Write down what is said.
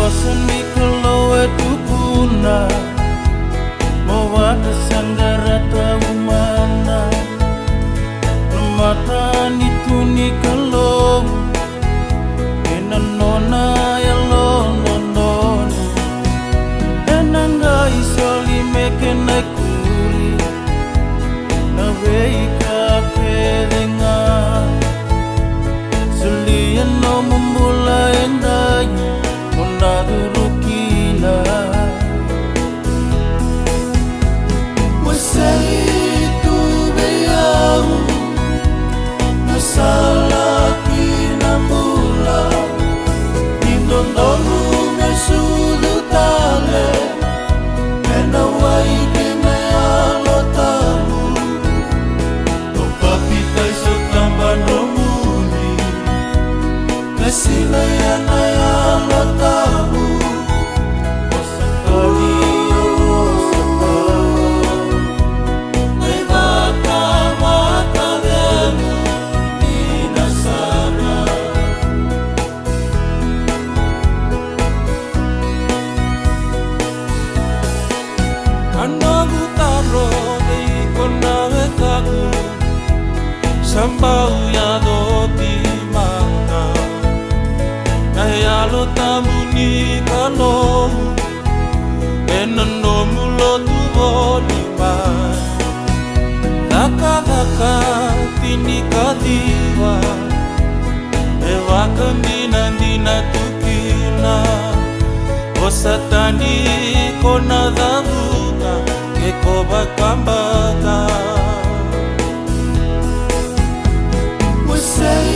Wasani kalau edukuna mawada sanggara tahu mana mata itu ni kalau enanona ya lonon enangga isoli mekena kuri na veika kedenga sulian no memula endanya durukina wasaitu beyau masalah kinambula indondonu mesudu tale enawai kene alotamu topapitai sotamban romuni nasina yana alotamu Sambau ya do di mana ayalo tamu ni kalau enno mulo tu bolima daka tini kadiwa ewa kandina dina tukina osatani kona dabuka ke koba kambata say